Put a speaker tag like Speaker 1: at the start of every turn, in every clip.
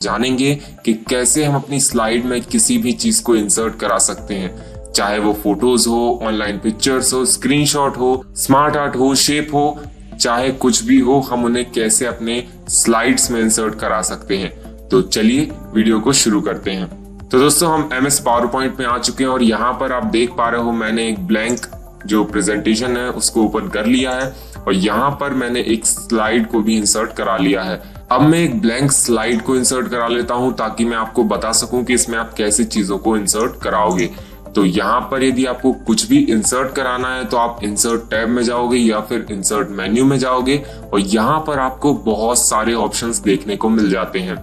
Speaker 1: जानेंगे कि कैसे हम अपनी स्लाइड में किसी भी चीज को इंसर्ट करा सकते हैं, चाहे वो फोटोज हो, ऑनलाइन पिक्चर्स हो, स्क्रीनशॉट हो, स्मार्ट आर्ट हो, शेप हो, चाहे कुछ भी हो, हम उन्हें कैसे अपने स्लाइड्स में इंसर्ट करा सकते हैं। तो चलिए वीडियो को शुरू करते हैं। तो दोस्तों हम MS पावर पॉइंट में आ चुके हैं और यहाँ पर आप देख पा रहे हो मैंने एक ब्लैंक जो प्रेजेंटेशन है उसको ओपन कर लिया है और यहाँ पर मैंने एक स्लाइड को भी इंसर्ट करा लिया है। अब मैं एक ब्लैंक स्लाइड को इंसर्ट करा लेता हूं ताकि मैं आपको बता सकूं कि इसमें आप कैसे चीजों को इंसर्ट कराओगे। तो यहाँ पर यदि आपको कुछ भी इंसर्ट कराना है तो आप इंसर्ट टैब में जाओगे या फिर इंसर्ट मेन्यू में जाओगे और यहाँ पर आपको बहुत सारे ऑप्शंस देखने को मिल जाते हैं।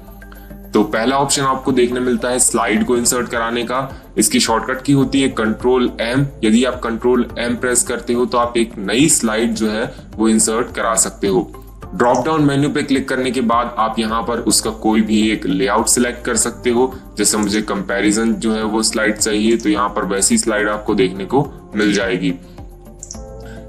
Speaker 1: तो पहला ऑप्शन आपको देखने मिलता है स्लाइड को इंसर्ट कराने का। इसकी शॉर्टकट की होती है Ctrl+M। यदि आप Ctrl+M प्रेस करते हो तो आप एक नई स्लाइड जो है वो इंसर्ट करा सकते हो। ड्रॉप डाउन मेन्यू पे क्लिक करने के बाद आप यहाँ पर उसका कोई भी एक लेआउट सिलेक्ट कर सकते हो। जैसे मुझे कंपैरिजन जो है वो स्लाइड चाहिए तो यहाँ पर वैसी स्लाइड आपको देखने को मिल जाएगी।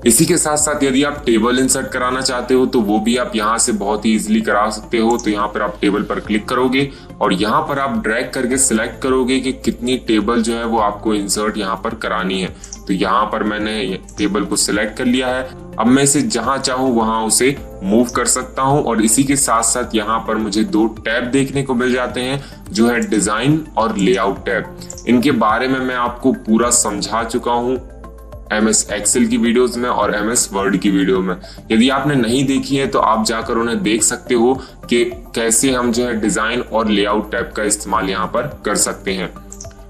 Speaker 1: इसी के साथ साथ यदि आप टेबल इंसर्ट कराना चाहते हो तो वो भी आप यहाँ से बहुत ही इजीली करा सकते हो। तो यहाँ पर आप टेबल पर क्लिक करोगे और यहाँ पर आप ड्रैग करके सिलेक्ट करोगे कि कितनी टेबल जो है वो आपको इंसर्ट यहाँ पर करानी है। तो यहाँ पर मैंने टेबल को सिलेक्ट कर लिया है। अब मैं इसे जहां चाहूं वहां उसे मूव कर सकता हूं और इसी के साथ साथ यहाँ पर मुझे दो टैब देखने को मिल जाते हैं जो है डिजाइन और लेआउट टैब। इनके बारे में मैं आपको पूरा समझा चुका हूं MS एक्सेल की वीडियोस में और MS वर्ड की वीडियो में। यदि आपने नहीं देखी है तो आप जाकर उन्हें देख सकते हो कि कैसे हम जो है डिजाइन और लेआउट टैब का इस्तेमाल यहाँ पर कर सकते हैं।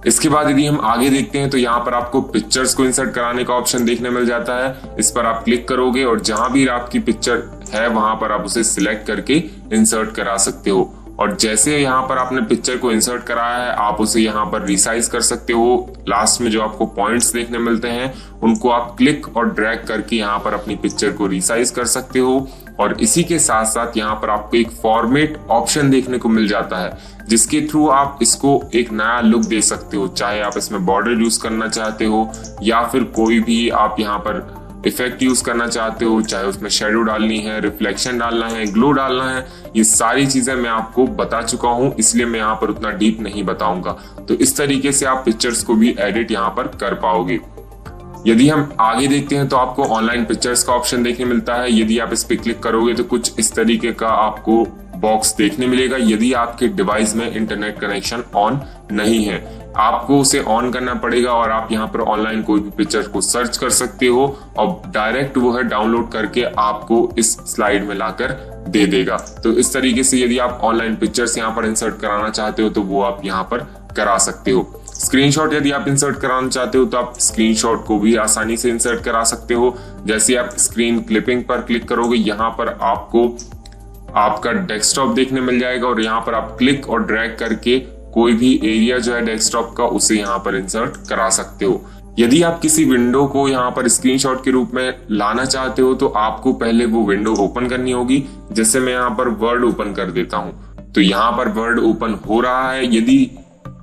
Speaker 1: इसके बाद यदि हम आगे देखते हैं तो यहाँ पर आपको पिक्चर्स को इंसर्ट कराने का ऑप्शन देखने मिल जाता है। इस पर आप क्लिक करोगे और जहां भी आपकी पिक्चर है वहां पर आप उसे सिलेक्ट करके इंसर्ट करा सकते हो। और जैसे यहाँ पर आपने पिक्चर को इंसर्ट कराया है आप उसे यहाँ पर रिसाइज कर सकते हो। लास्ट में जो आपको पॉइंट्स देखने मिलते हैं उनको आप क्लिक और ड्रैग करके यहाँ पर अपनी पिक्चर को रिसाइज कर सकते हो। और इसी के साथ साथ यहाँ पर आपको एक फॉर्मेट ऑप्शन देखने को मिल जाता है जिसके थ्रू आप इसको एक नया लुक दे सकते हो। चाहे आप इसमें बॉर्डर यूज करना चाहते हो या फिर कोई भी आप यहाँ पर इफेक्ट यूज करना चाहते हो, चाहे उसमें शेडो डालनी है, रिफ्लेक्शन डालना है, ग्लो डालना है, ये सारी चीजें मैं आपको बता चुका हूं, इसलिए मैं यहाँ पर उतना डीप नहीं बताऊंगा। तो इस तरीके से आप पिक्चर्स को भी एडिट यहाँ पर कर पाओगे। यदि हम आगे देखते हैं तो आपको ऑनलाइन पिक्चर्स का ऑप्शन देखने मिलता है। यदि आप इस पर क्लिक करोगे तो कुछ इस तरीके का आपको बॉक्स देखने मिलेगा। यदि आपके डिवाइस में इंटरनेट कनेक्शन ऑन नहीं है आपको उसे ऑन करना पड़ेगा और आप यहाँ पर ऑनलाइन कोई भी पिक्चर को सर्च कर सकते हो और डायरेक्ट वो है डाउनलोड करके आपको इस स्लाइड में लाकर दे देगा। तो इस तरीके से यदि आप ऑनलाइन पिक्चर्स यहाँ पर इंसर्ट कराना चाहते हो तो वो आप यहाँ पर करा सकते हो। स्क्रीनशॉट यदि आप इंसर्ट कराना चाहते हो तो आप स्क्रीनशॉट को भी आसानी से इंसर्ट करा सकते हो। जैसे आप स्क्रीन क्लिपिंग पर क्लिक करोगे यहाँ पर आपको आपका डेस्कटॉप देखने मिल जाएगा और यहाँ पर आप क्लिक और ड्रैग करके कोई भी एरिया जो है डेस्कटॉप का उसे यहाँ पर इंसर्ट करा सकते हो। यदि आप किसी विंडो को यहाँ पर स्क्रीनशॉट के रूप में लाना चाहते हो तो आपको पहले वो विंडो ओपन करनी होगी। जैसे मैं यहाँ पर वर्ड ओपन कर देता हूँ तो यहाँ पर वर्ड ओपन हो रहा है। यदि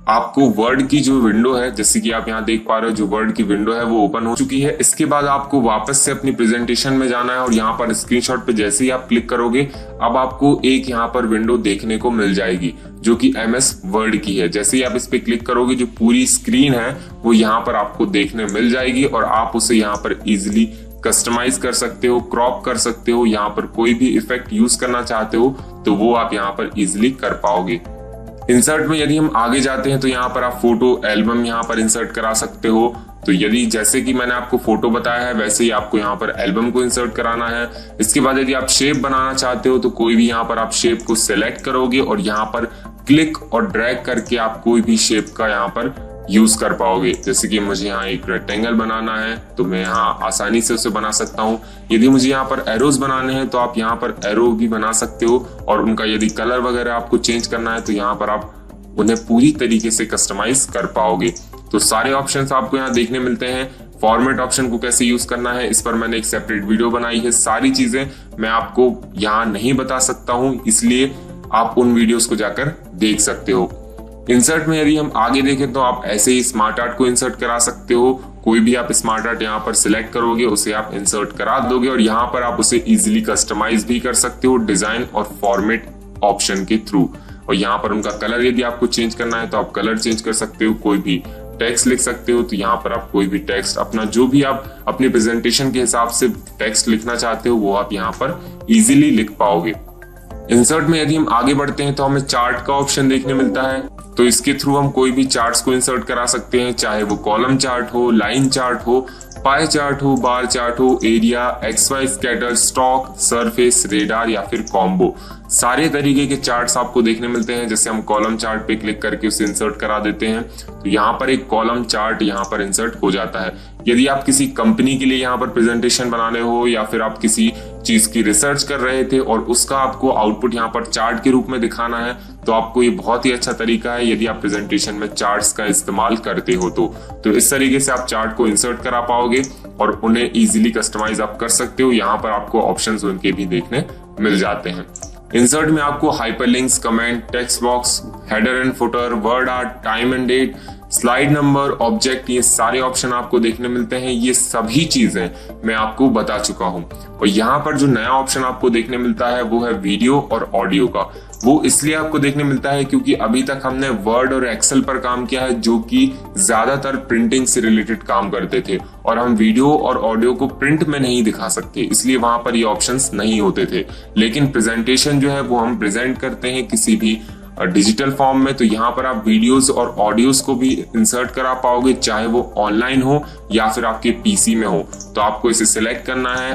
Speaker 1: आपको वर्ड की जो विंडो है जैसे कि आप यहाँ देख पा रहे हो जो वर्ड की विंडो है वो ओपन हो चुकी है। इसके बाद आपको वापस से अपनी प्रेजेंटेशन में जाना है और यहाँ पर स्क्रीनशॉट पे जैसे ही आप क्लिक करोगे अब आपको एक यहाँ पर विंडो देखने को मिल जाएगी जो कि MS वर्ड की है। जैसे ही आप इस पे क्लिक करोगे जो पूरी स्क्रीन है वो यहाँ पर आपको देखने मिल जाएगी और आप उसे यहाँ पर इजिली कस्टमाइज कर सकते हो, क्रॉप कर सकते हो। यहाँ पर कोई भी इफेक्ट यूज करना चाहते हो तो वो आप यहाँ पर इजिली कर पाओगे। इंसर्ट में यदि हम आगे जाते हैं तो यहाँ पर आप फोटो एल्बम यहाँ पर इंसर्ट करा सकते हो। तो यदि जैसे कि मैंने आपको फोटो बताया है वैसे ही आपको यहाँ पर एल्बम को इंसर्ट कराना है। इसके बाद यदि आप शेप बनाना चाहते हो तो कोई भी यहाँ पर आप शेप को सिलेक्ट करोगे और यहाँ पर क्लिक और ड्रैग करके आप कोई भी शेप का यहाँ पर यूज कर पाओगे। जैसे कि मुझे यहाँ एक रेक्टेंगल बनाना है तो मैं यहाँ आसानी से उसे बना सकता हूँ। यदि मुझे यहाँ पर एरोज बनाने हैं तो आप यहाँ पर एरो भी बना सकते हो और उनका यदि कलर वगैरह आपको चेंज करना है तो यहाँ पर आप उन्हें पूरी तरीके से कस्टमाइज कर पाओगे। तो सारे ऑप्शंस आपको यहाँ देखने मिलते हैं। फॉर्मेट ऑप्शन को कैसे यूज करना है इस पर मैंने एक सेपरेट वीडियो बनाई है। सारी चीजें मैं आपको यहाँ नहीं बता सकता हूँ इसलिए आप उन वीडियोस को जाकर देख सकते हो। इंसर्ट में यदि हम आगे देखें तो आप ऐसे ही स्मार्ट आर्ट को इंसर्ट करा सकते हो। कोई भी आप स्मार्ट आर्ट यहाँ पर सिलेक्ट करोगे उसे आप इंसर्ट करा दोगे और यहाँ पर आप उसे इजीली कस्टमाइज भी कर सकते हो डिजाइन और फॉर्मेट ऑप्शन के थ्रू। और यहाँ पर उनका कलर यदि आपको चेंज करना है तो आप कलर चेंज कर सकते हो, कोई भी टेक्स्ट लिख सकते हो। तो यहाँ पर आप कोई भी टेक्स्ट अपना जो भी आप अपनी प्रेजेंटेशन के हिसाब से टेक्स्ट लिखना चाहते हो वो आप यहाँ पर इजीली लिख पाओगे। इंसर्ट में यदि हम आगे बढ़ते हैं तो हमें चार्ट का ऑप्शन देखने मिलता है। तो इसके थ्रू हम कोई भी चार्ट्स को इंसर्ट करा सकते हैं, चाहे वो कॉलम चार्ट हो, लाइन चार्ट हो, पाई चार्ट हो, बार चार्ट हो, area, XY scatter, stock, surface, radar या फिर कॉम्बो। सारे तरीके के चार्ट्स आपको देखने मिलते हैं। जैसे हम कॉलम चार्ट पे क्लिक करके उसे इंसर्ट करा देते हैं तो यहाँ पर एक कॉलम चार्ट यहाँ पर इंसर्ट हो जाता है। यदि आप किसी कंपनी के लिए यहाँ पर प्रेजेंटेशन बनाने हो या फिर आप किसी चीज की रिसर्च कर रहे थे और उसका आपको आउटपुट यहाँ पर चार्ट के रूप में दिखाना है तो आपको ये बहुत ही अच्छा तरीका है यदि आप प्रेजेंटेशन में चार्ट्स का इस्तेमाल करते हो तो इस तरीके से आप चार्ट को इंसर्ट करा पाओगे और उन्हें इजीली कस्टमाइज आप कर सकते हो। यहाँ पर आपको ऑप्शंस उनके भी देखने मिल जाते हैं। इंसर्ट में आपको hyperlinks, comment, text box, header and footer, word art, time and date, slide number, object, ये सारे ऑप्शन आपको देखने मिलते हैं। ये सभी चीजें मैं आपको बता चुका हूं। और यहाँ पर जो नया ऑप्शन आपको देखने मिलता है वो है वीडियो और ऑडियो का। वो इसलिए आपको देखने मिलता है क्योंकि अभी तक हमने वर्ड और एक्सेल पर काम किया है जो कि ज्यादातर प्रिंटिंग से रिलेटेड काम करते थे और हम वीडियो और ऑडियो को प्रिंट में नहीं दिखा सकते, इसलिए वहां पर ये ऑप्शंस नहीं होते थे। लेकिन प्रेजेंटेशन जो है वो हम प्रेजेंट करते हैं किसी भी डिजिटल फॉर्म में, तो यहाँ पर आप वीडियोस और ऑडियोस को भी इंसर्ट करा पाओगे, चाहे वो ऑनलाइन हो या फिर आपके पीसी में हो। तो आपको इसे सिलेक्ट करना है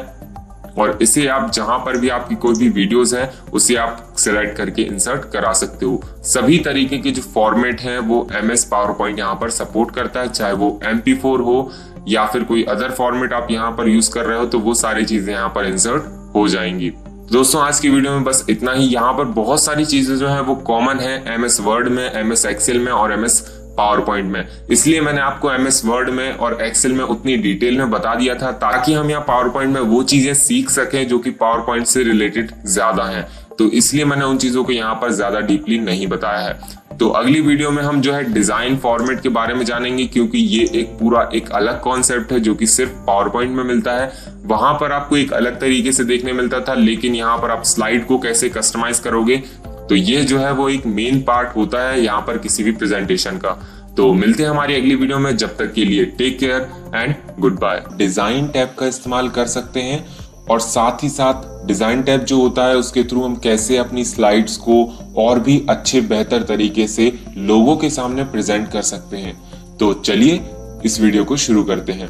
Speaker 1: और इसे आप जहां पर भी आपकी कोई भी वीडियोस है उसे आप सिलेक्ट करके इंसर्ट करा सकते हो। सभी तरीके के जो फॉर्मेट हैं वो MS पावर पॉइंट यहाँ पर सपोर्ट करता है, चाहे वो MP4 हो या फिर कोई अदर फॉर्मेट आप यहाँ पर यूज कर रहे हो तो वो सारी चीजें यहाँ पर इंसर्ट हो जाएंगी। दोस्तों आज की वीडियो में बस इतना ही। यहाँ पर बहुत सारी चीजें जो है वो कॉमन है MS वर्ड में, MS एक्सेल में और MS पावर पॉइंट में, इसलिए मैंने आपको MS वर्ड में और एक्सेल में उतनी डिटेल में बता दिया था ताकि हम यहाँ पावर पॉइंट में वो चीजें सीख सकें जो कि पावर पॉइंट से रिलेटेड ज्यादा हैं। तो इसलिए मैंने उन चीजों को यहाँ पर ज्यादा डीपली नहीं बताया है। तो अगली वीडियो में हम जो है डिजाइन फॉर्मेट के बारे में जानेंगे क्योंकि ये एक अलग कॉन्सेप्ट है जो कि सिर्फ पावर पॉइंट में मिलता है। वहां पर आपको एक अलग तरीके से देखने मिलता था, लेकिन यहाँ पर आप स्लाइड को कैसे कस्टमाइज करोगे तो ये जो है वो एक मेन पार्ट होता है यहाँ पर किसी भी प्रेजेंटेशन का। तो मिलते हैं हमारी अगली वीडियो में, जब तक के लिए take care and goodbye. Design tab का इस्तेमाल कर सकते हैं और साथ ही साथ डिजाइन टैब जो होता है उसके थ्रू हम कैसे अपनी स्लाइड्स को और भी अच्छे बेहतर तरीके से लोगों के सामने प्रेजेंट कर सकते हैं। तो चलिए इस वीडियो को शुरू करते हैं।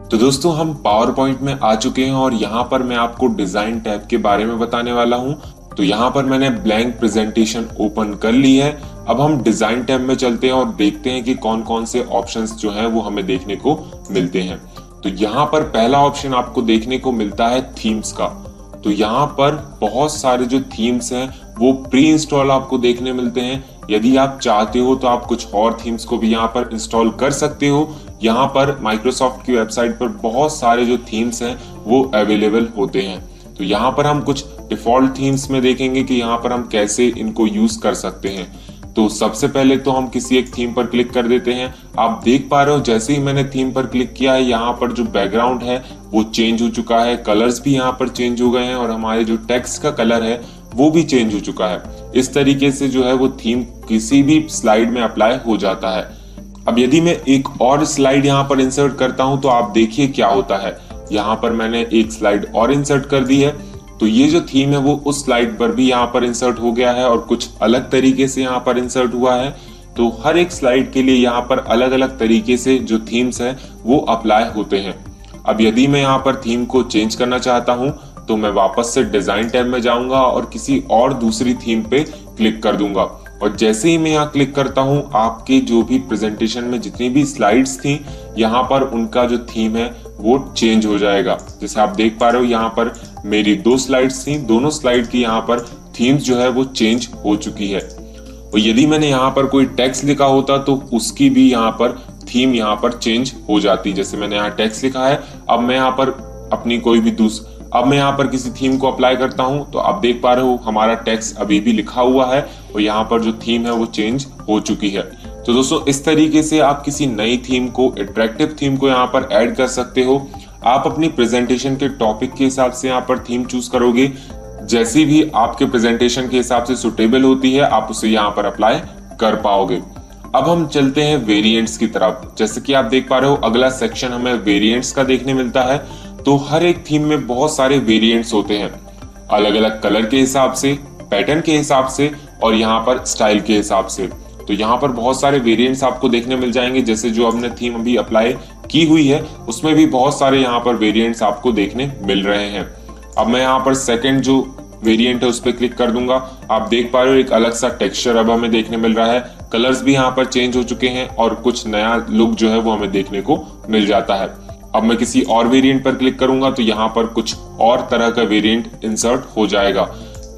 Speaker 1: तो दोस्तों हम पावर पॉइंट में आ चुके हैं और यहाँ पर मैं आपको डिजाइन टैब के बारे में बताने वाला हूँ। तो यहाँ पर मैंने ब्लैंक प्रेजेंटेशन ओपन कर ली है। अब हम डिजाइन टैब में चलते हैं और देखते हैं कि कौन कौन से ऑप्शंस जो हैं वो हमें देखने को मिलते हैं। तो यहाँ पर पहला ऑप्शन आपको देखने को मिलता है थीम्स का। तो यहाँ पर बहुत सारे जो थीम्स हैं वो प्री इंस्टॉल आपको देखने मिलते हैं। यदि आप चाहते हो तो आप कुछ और थीम्स को भी यहाँ पर इंस्टॉल कर सकते हो। यहाँ पर माइक्रोसॉफ्ट की वेबसाइट पर बहुत सारे जो थीम्स हैं वो अवेलेबल होते हैं। तो यहाँ पर हम कुछ डिफॉल्ट थीम्स में देखेंगे कि यहाँ पर हम कैसे इनको यूज कर सकते हैं। तो सबसे पहले तो हम किसी एक थीम पर क्लिक कर देते हैं। आप देख पा रहे हो जैसे ही मैंने थीम पर क्लिक किया है यहाँ पर जो बैकग्राउंड है वो चेंज हो चुका है, कलर्स भी यहाँ पर चेंज हो गए हैं और हमारे जो टेक्स्ट का कलर है वो भी चेंज हो चुका है। इस तरीके से जो है वो थीम किसी भी स्लाइड में अप्लाई हो जाता है। अब यदि मैं एक और स्लाइड यहाँ पर इंसर्ट करता हूँ तो आप देखिए क्या होता है। यहाँ पर मैंने एक स्लाइड और इंसर्ट कर दी है तो ये जो थीम है वो उस स्लाइड पर भी यहाँ पर इंसर्ट हो गया है और कुछ अलग तरीके से यहाँ पर इंसर्ट हुआ है। तो हर एक स्लाइड के लिए यहाँ पर अलग अलग तरीके से जो थीम्स हैं वो अप्लाई होते हैं। अब यदि मैं यहाँ पर थीम को चेंज करना चाहता हूँ तो मैं वापस से डिजाइन टैब में जाऊंगा और किसी और दूसरी थीम पे क्लिक कर दूंगा और जैसे ही मैं यहाँ क्लिक करता हूँ आपके जो भी प्रेजेंटेशन में जितनी भी स्लाइड्स थी यहाँ पर उनका जो थीम है वो चेंज हो जाएगा। जैसे आप देख पा रहे हो यहाँ पर मेरी 2 स्लाइड्स थी, दोनों स्लाइड की यहाँ पर थीम्स जो है वो चेंज हो चुकी है। और यदि मैंने यहाँ पर कोई टेक्स्ट लिखा होता तो उसकी भी यहाँ पर थीम यहाँ पर चेंज हो जाती। जैसे मैंने यहाँ टेक्स्ट लिखा है, अब मैं यहाँ पर अपनी कोई भी अब मैं यहाँ पर किसी थीम को अप्लाई करता हूँ तो आप देख पा रहे हो हमारा टेक्स्ट अभी भी लिखा हुआ है और यहाँ पर जो थीम है वो चेंज हो चुकी है। तो दोस्तों इस तरीके से आप किसी नई थीम को, अट्रैक्टिव थीम को यहाँ पर ऐड कर सकते हो। आप अपनी प्रेजेंटेशन के टॉपिक के हिसाब से यहाँ पर थीम चूज करोगे। जैसी भी आपके प्रेजेंटेशन के हिसाब से सुटेबल होती है आप उसे यहाँ पर अप्लाई कर पाओगे। अब हम चलते हैं वेरिएंट्स की तरफ। जैसे कि आप देख पा रहे हो अगला सेक्शन हमें वेरिएंट्स का देखने मिलता है। तो हर एक थीम में बहुत सारे वेरिएंट्स होते हैं, अलग अलग कलर के हिसाब से, पैटर्न के हिसाब से और यहाँ पर स्टाइल के हिसाब से। तो यहाँ पर बहुत सारे वेरिएंट्स आपको देखने मिल जाएंगे। जैसे जो हमने थीम अभी अप्लाई की हुई है उसमें भी बहुत सारे यहाँ पर वेरिएंट्स आपको देखने मिल रहे हैं। अब मैं यहाँ पर सेकंड जो वेरिएंट है उस पर क्लिक कर दूंगा। आप देख पा रहे हो एक अलग सा टेक्सचर अब हमें देखने मिल रहा है, कलर्स भी यहाँ पर चेंज हो चुके हैं और कुछ नया लुक जो है वो हमें देखने को मिल जाता है। अब मैं किसी और वेरिएंट पर क्लिक करूंगा तो यहाँ पर कुछ और तरह का वेरिएंट इंसर्ट हो जाएगा।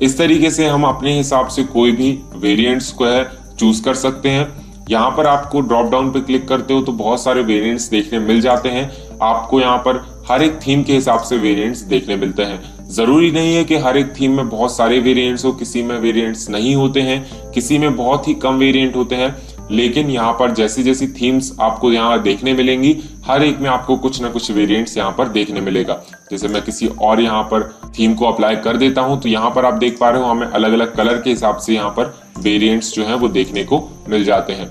Speaker 1: इस तरीके से हम अपने हिसाब से कोई भी वेरिएंट्स को है चूज कर सकते हैं। यहाँ पर आपको ड्रॉप डाउन पे क्लिक करते हो तो बहुत सारे वेरिएंट्स देखने मिल जाते हैं। आपको यहाँ पर हर एक थीम के हिसाब से वेरिएंट्स देखने मिलते हैं। जरूरी नहीं है कि हर एक थीम में बहुत सारे वेरिएंट्स हो, किसी में वेरिएंट्स नहीं होते हैं, किसी में बहुत ही कम वेरिएंट होते हैं। लेकिन यहाँ पर जैसी जैसी थीम्स आपको यहाँ देखने मिलेंगी हर एक में आपको कुछ ना कुछ वेरिएंट्स यहाँ पर देखने मिलेगा। जैसे मैं किसी और यहाँ पर थीम को अप्लाई कर देता हूँ तो यहाँ पर आप देख पा रहे हो हमें अलग अलग कलर के हिसाब से यहाँ पर वेरिएंट्स जो है वो देखने को मिल जाते हैं।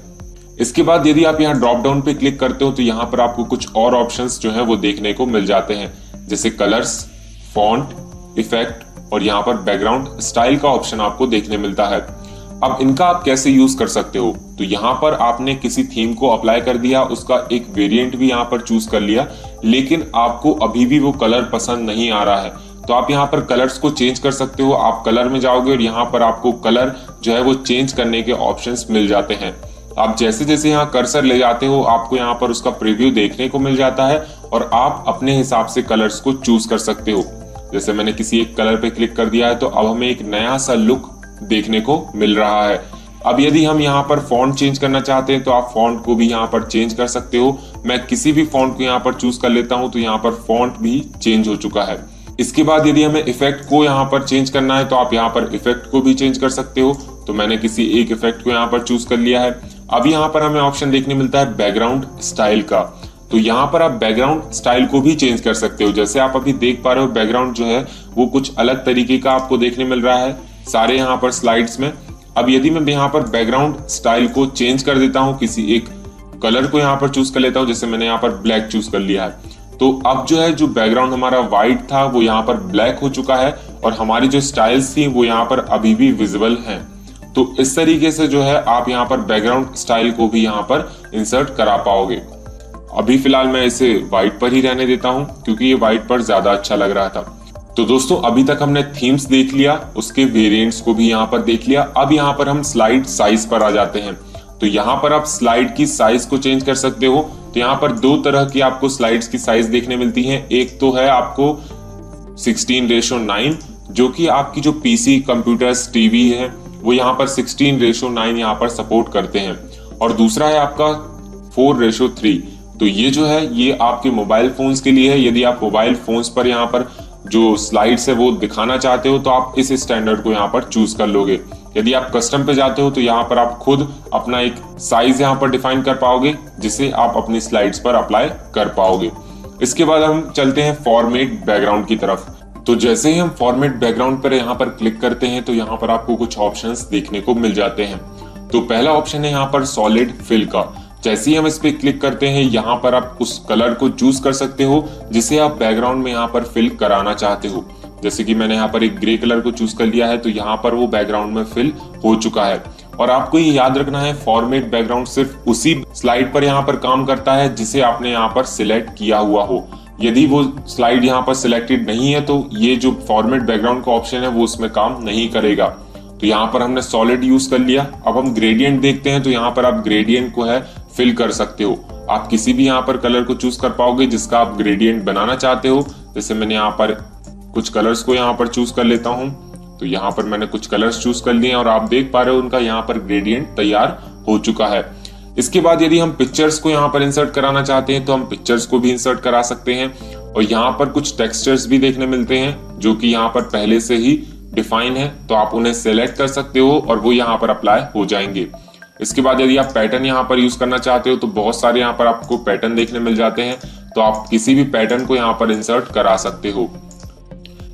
Speaker 1: इसके बाद यदि आप यहाँ ड्रॉप डाउन पे क्लिक करते हो तो यहाँ पर आपको कुछ और ऑप्शंस जो है वो देखने को मिल जाते हैं, जैसे कलर्स, फॉन्ट, इफेक्ट और यहाँ पर बैकग्राउंड स्टाइल का ऑप्शन आपको देखने मिलता है। अब इनका आप कैसे यूज कर सकते हो, तो यहाँ पर आपने किसी थीम को अप्लाई कर दिया, उसका एक वेरिएंट भी यहाँ पर चूज कर लिया, लेकिन आपको अभी भी वो कलर पसंद नहीं आ रहा है तो आप यहाँ पर कलर्स को चेंज कर सकते हो। आप कलर में जाओगे और यहाँ पर आपको कलर जो है वो चेंज करने के ऑप्शंस मिल जाते हैं। आप जैसे जैसे यहाँ कर्सर ले जाते हो आपको यहाँ पर उसका प्रीव्यू देखने को मिल जाता है और आप अपने हिसाब से कलर्स को चूज कर सकते हो। जैसे मैंने किसी एक कलर पे क्लिक कर दिया है तो अब हमें एक नया सा लुक देखने को मिल रहा है। अब यदि हम यहाँ पर फॉन्ट चेंज करना चाहते हैं तो आप फॉन्ट को भी यहाँ पर चेंज कर सकते हो। मैं किसी भी फॉन्ट को यहाँ पर चूज कर लेता हूँ तो यहाँ पर फॉन्ट भी चेंज हो चुका है। इसके बाद यदि हमें इफेक्ट को यहाँ पर चेंज करना है तो आप यहाँ पर इफेक्ट को भी चेंज कर सकते हो। तो मैंने किसी एक इफेक्ट को यहाँ पर चूज कर लिया है। अब यहाँ पर हमें ऑप्शन देखने मिलता है बैकग्राउंड स्टाइल का, तो यहाँ पर आप बैकग्राउंड स्टाइल को भी चेंज कर सकते हो। जैसे आप अभी देख पा रहे हो बैकग्राउंड जो है वो कुछ अलग तरीके का आपको देखने मिल रहा है सारे यहाँ पर स्लाइड्स में। अब यदि मैं यहाँ पर बैकग्राउंड स्टाइल को चेंज कर देता हूँ, किसी एक कलर को यहाँ पर चूज कर लेता हूँ, जैसे मैंने यहाँ पर ब्लैक चूज कर लिया है, तो अब जो है जो बैकग्राउंड हमारा व्हाइट था वो यहाँ पर ब्लैक हो चुका है और हमारी जो स्टाइल्स थी वो यहाँ पर अभी भी विजिबल हैं। तो इस तरीके से जो है आप यहाँ पर बैकग्राउंड स्टाइल को भी यहाँ पर इंसर्ट करा पाओगे। अभी फिलहाल मैं इसे व्हाइट पर ही रहने देता हूँ क्योंकि ये व्हाइट पर ज्यादा अच्छा लग रहा था। तो दोस्तों अभी तक हमने थीम्स देख लिया, उसके वेरिएंट्स को भी यहाँ पर देख लिया। अब यहाँ पर हम स्लाइड साइज पर आ जाते हैं। तो यहाँ पर आप स्लाइड की साइज को चेंज कर सकते हो। तो यहाँ पर दो तरह की आपको स्लाइड्स की साइज देखने मिलती हैं। एक तो है आपको 16:9 जो कि आपकी जो पीसी, कंप्यूटर्स, टीवी है वो यहाँ पर 16:9 यहाँ पर सपोर्ट करते हैं, और दूसरा है आपका 4:3। तो ये जो है ये आपके मोबाइल फोन्स के लिए है। यदि आप मोबाइल फोन्स पर यहाँ पर जो स्लाइड्स है वो दिखाना चाहते हो तो आप इस स्टैंडर्ड को यहाँ पर चूज कर लोगे। यदि आप कस्टम पे जाते हो तो यहाँ पर आप खुद अपना एक साइज यहाँ पर डिफाइन कर पाओगे जिसे आप अपनी स्लाइड्स पर अप्लाई कर पाओगे। इसके बाद हम चलते हैं फॉर्मेट बैकग्राउंड की तरफ। तो जैसे ही हम फॉर्मेट बैकग्राउंड पर यहाँ पर क्लिक करते हैं तो यहाँ पर आपको कुछ ऑप्शंस देखने को मिल जाते हैं। तो पहला ऑप्शन है यहाँ पर सॉलिड फिल का। जैसे ही हम इस पे क्लिक करते हैं यहाँ पर आप उस कलर को चूज कर सकते हो जिसे आप बैकग्राउंड में यहाँ पर फिल कराना चाहते हो। जैसे कि मैंने यहाँ पर एक ग्रे कलर को चूज कर लिया है तो यहाँ पर वो बैकग्राउंड में फिल हो चुका है। और आपको ये याद रखना है फॉर्मेट बैकग्राउंड सिर्फ उसी स्लाइड पर यहाँ पर काम करता है जिसे आपने यहाँ पर सिलेक्ट किया हुआ हो। यदि वो स्लाइड यहाँ पर सिलेक्टेड नहीं है तो ये जो फॉर्मेट बैकग्राउंड का ऑप्शन है वो उसमें काम नहीं करेगा। तो यहाँ पर हमने सॉलिड यूज कर लिया। अब हम ग्रेडियंट देखते हैं तो यहाँ पर आप ग्रेडियंट को है फिल कर सकते हो। आप किसी भी यहाँ पर कलर को चूज कर पाओगे जिसका आप ग्रेडियंट बनाना चाहते हो। जैसे मैंने यहाँ पर कुछ कलर्स को यहाँ पर चूज कर लेता हूँ। तो यहाँ पर मैंने कुछ कलर्स चूज कर लिए और आप देख पा रहे हो उनका यहाँ पर ग्रेडियंट तैयार हो चुका है। इसके बाद यदि हम पिक्चर्स को यहाँ पर इंसर्ट कराना चाहते हैं तो हम पिक्चर्स को भी इंसर्ट करा सकते हैं। और यहाँ पर कुछ टेक्सचर्स भी देखने मिलते हैं जो कि यहाँ पर पहले से ही डिफाइन है, तो आप उन्हें सेलेक्ट कर सकते हो और वो यहाँ पर अप्लाई हो जाएंगे। इसके बाद यदि आप पैटर्न यहाँ पर यूज करना चाहते हो तो बहुत सारे यहाँ पर आपको पैटर्न देखने मिल जाते हैं, तो आप किसी भी पैटर्न को यहाँ पर इंसर्ट करा सकते हो।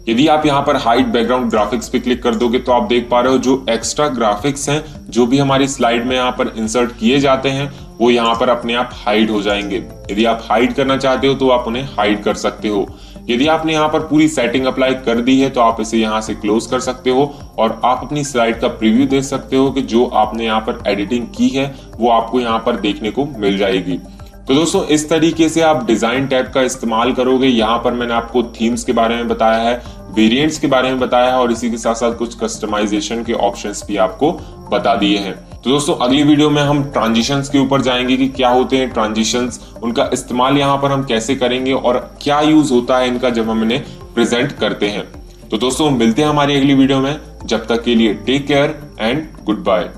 Speaker 1: यदि आप यहाँ पर हाइड बैकग्राउंड ग्राफिक्स पे क्लिक कर दोगे तो आप देख पा रहे हो जो एक्स्ट्रा ग्राफिक्स हैं जो भी हमारी स्लाइड में यहाँ पर इंसर्ट किए जाते हैं वो यहाँ पर अपने आप हाइड हो जाएंगे। यदि आप हाइड करना चाहते हो तो आप उन्हें हाइड कर सकते हो। यदि आपने यहाँ पर पूरी सेटिंग अप्लाई कर दी है तो आप इसे यहाँ से क्लोज कर सकते हो और आप अपनी स्लाइड का प्रीव्यू देख सकते हो कि जो आपने यहाँ पर एडिटिंग की है वो आपको यहाँ पर देखने को मिल जाएगी। तो दोस्तों इस तरीके से आप डिजाइन टैब का इस्तेमाल करोगे। यहाँ पर मैंने आपको थीम्स के बारे में बताया है, वेरिएंट्स के बारे में बताया है और इसी के साथ साथ कुछ कस्टमाइजेशन के ऑप्शंस भी आपको बता दिए हैं। तो दोस्तों अगली वीडियो में हम ट्रांजिशंस के ऊपर जाएंगे कि क्या होते हैं ट्रांजिशंस, उनका इस्तेमाल यहाँ पर हम कैसे करेंगे और क्या यूज होता है इनका जब हम इन्हें प्रेजेंट करते हैं। तो दोस्तों मिलते हैं हमारी अगली वीडियो में, जब तक के लिए take care and good bye.